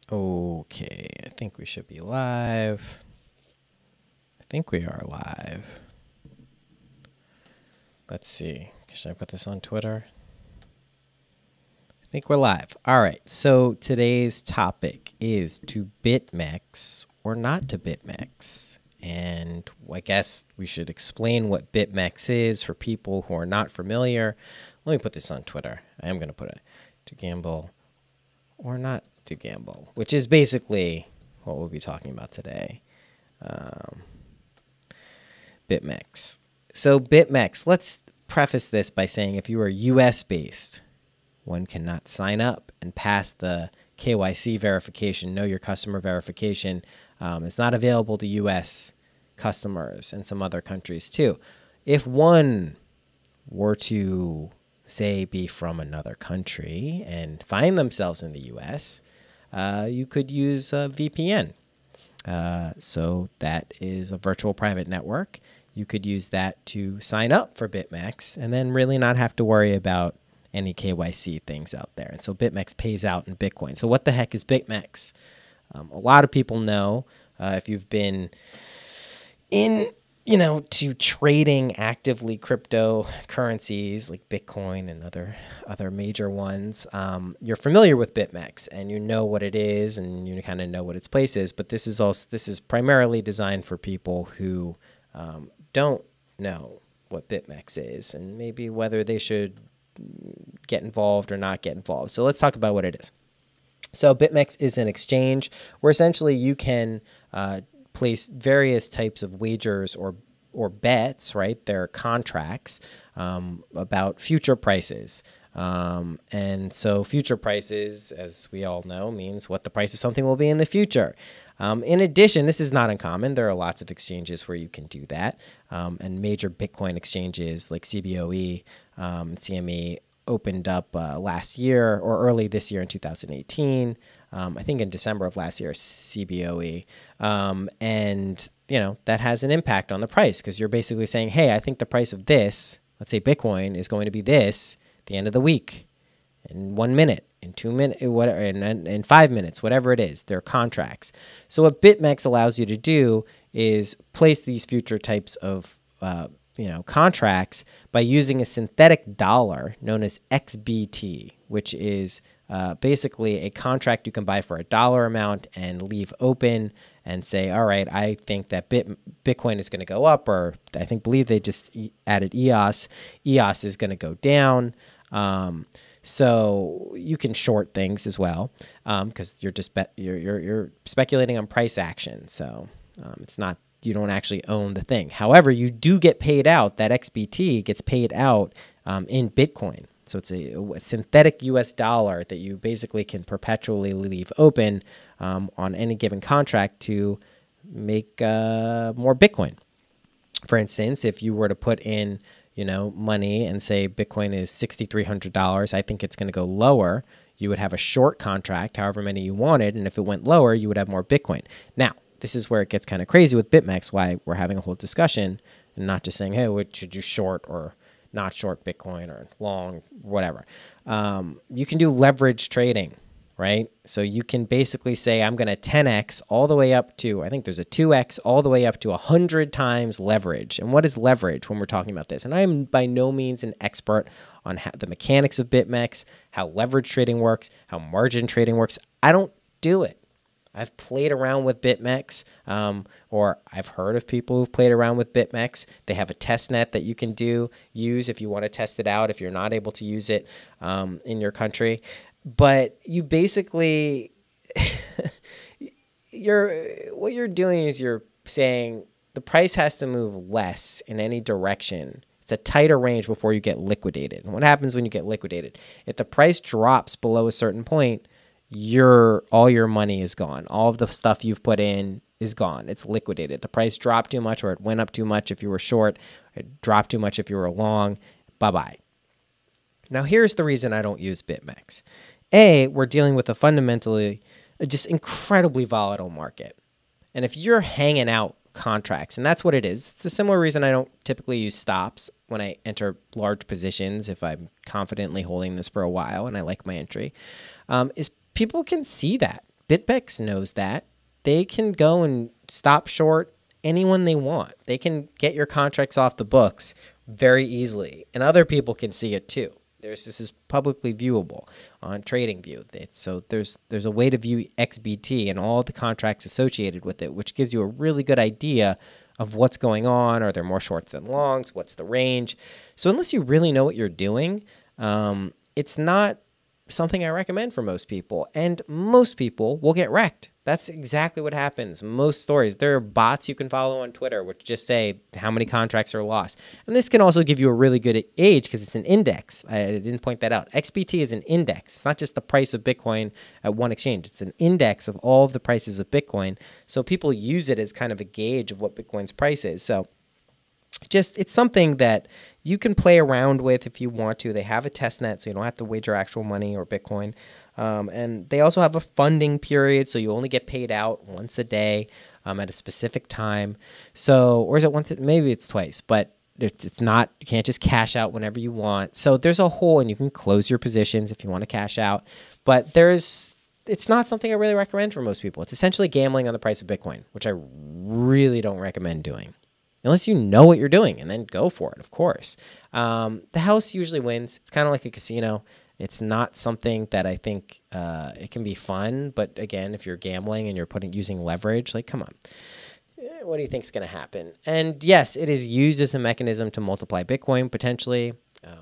Okay, I think we should be live. I think we are live. Let's see. Should I put this on Twitter? I think we're live. All right. So today's topic is to Bitmex or not to Bitmex. And I guess we should explain what Bitmex is for people who are not familiar. Let me put this on Twitter. I am going to put it to gamble or not to gamble, which is basically what we'll be talking about today. Bitmex. So Bitmex, let's preface this by saying if you are US based, one cannot sign up and pass the KYC verification, know your customer verification. It's not available to US customers and some other countries too. If one were to, say, be from another country and find themselves in the US, you could use a VPN. So that is a virtual private network. You could use that to sign up for Bitmex and then really not have to worry about any KYC things out there. And so Bitmex pays out in Bitcoin. So what the heck is Bitmex? A lot of people know if you've been to trading actively cryptocurrencies like Bitcoin and other major ones, you're familiar with Bitmex and you know what it is and you kind of know what its place is. But this is primarily designed for people who don't know what Bitmex is and maybe whether they should get involved or not get involved. So let's talk about what it is. So Bitmex is an exchange where essentially you can place various types of wagers or bets, right? They're contracts about future prices. And so future prices, as we all know, means what the price of something will be in the future. In addition, this is not uncommon. There are lots of exchanges where you can do that. And major Bitcoin exchanges like CBOE, CME opened up last year or early this year in 2018. I think in December of last year, CBOE. And, that has an impact on the price because you're basically saying, hey, I think the price of this, let's say Bitcoin, is going to be this at the end of the week, in 1 minute, in 2 minutes, whatever, in 5 minutes, whatever it is. They're contracts. So what Bitmex allows you to do is place these future types of contracts by using a synthetic dollar known as XBT, which is basically a contract you can buy for $1 amount and leave open and say, all right, I think that Bitcoin is going to go up, or believe they just added EOS. EOS is going to go down. So you can short things as well because you're just you're speculating on price action. So it's not, you don't actually own the thing. However, you do get paid out. That XBT gets paid out in Bitcoin. So it's a synthetic US dollar that you basically can perpetually leave open on any given contract to make more Bitcoin. For instance, if you were to put in money and say Bitcoin is $6,300, I think it's going to go lower. You would have a short contract, however many you wanted, and if it went lower, you would have more Bitcoin. Now, this is where it gets kind of crazy with Bitmex, why we're having a whole discussion and not just saying, hey, what should you short or not short Bitcoin or long, whatever. You can do leverage trading, right? So you can basically say, I'm going to 10x all the way up to, I think there's a 2x all the way up to 100 times leverage. And what is leverage when we're talking about this? And I'm by no means an expert on the mechanics of Bitmex, how leverage trading works, how margin trading works. I don't do it. I've played around with Bitmex, or I've heard of people who've played around with Bitmex. They have a test net that you can use if you want to test it out, if you're not able to use it in your country. But you basically, what you're doing is you're saying the price has to move less in any direction. It's a tighter range before you get liquidated. And what happens when you get liquidated? If the price drops below a certain point, all your money is gone. All of the stuff you've put in is gone. It's liquidated. The price dropped too much, or it went up too much if you were short. It dropped too much if you were long. Bye-bye. Now, here's the reason I don't use Bitmex. A, we're dealing with a fundamentally just incredibly volatile market. And if you're hanging out contracts, and that's what it is, it's a similar reason I don't typically use stops when I enter large positions if I'm confidently holding this for a while and I like my entry, is people can see that. Bitmex knows that. They can go and stop short anyone they want. They can get your contracts off the books very easily, and other people can see it too. This is publicly viewable on TradingView. So there's a way to view XBT and all the contracts associated with it, which gives you a really good idea of what's going on. Are there more shorts than longs? What's the range? So unless you really know what you're doing, it's not something I recommend for most people. And most people will get wrecked. That's exactly what happens. Most stories, there are bots you can follow on Twitter which just say how many contracts are lost. And this can also give you a really good age because it's an index. I didn't point that out. XBT is an index. It's not just the price of Bitcoin at one exchange. It's an index of all of the prices of Bitcoin. So people use it as kind of a gauge of what Bitcoin's price is. So it's something that you can play around with if you want to. They have a test net, so you don't have to wager actual money or Bitcoin. And they also have a funding period, so you only get paid out once a day at a specific time. So, or is it once? Maybe it's twice, but it's not. You can't just cash out whenever you want. So there's a hole, and you can close your positions if you want to cash out. But it's not something I really recommend for most people. It's essentially gambling on the price of Bitcoin, which I really don't recommend doing. Unless you know what you're doing, and then go for it, of course. The house usually wins. It's kind of like a casino. It's not something that I think it can be fun. But again, if you're gambling and you're using leverage, like, come on. What do you think is going to happen? And yes, it is used as a mechanism to multiply Bitcoin potentially,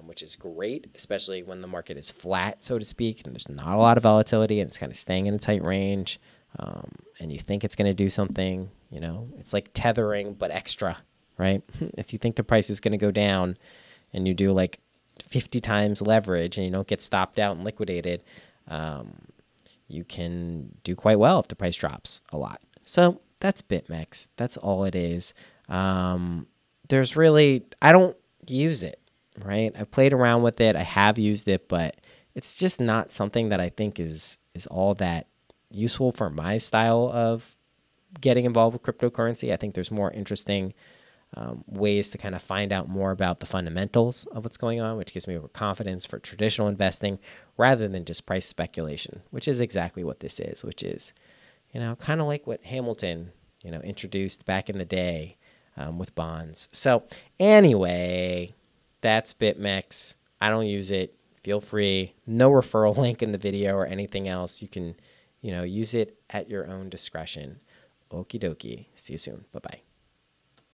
which is great, especially when the market is flat, so to speak, and there's not a lot of volatility and it's kind of staying in a tight range. And you think it's going to do something, it's like tethering, but extra, right? If you think the price is going to go down and you do like 50 times leverage and you don't get stopped out and liquidated, you can do quite well if the price drops a lot. So that's Bitmex. That's all it is. I don't use it, right? I played around with it. I have used it, but it's just not something that I think is all that useful for my style of getting involved with cryptocurrency. I think there's more interesting ways to kind of find out more about the fundamentals of what's going on, which gives me more confidence for traditional investing rather than just price speculation, which is exactly what this is, which is, kind of like what Hamilton, introduced back in the day with bonds. So anyway, that's Bitmex. I don't use it. Feel free. No referral link in the video or anything else. You can use it at your own discretion. Okie dokie. See you soon. Bye-bye.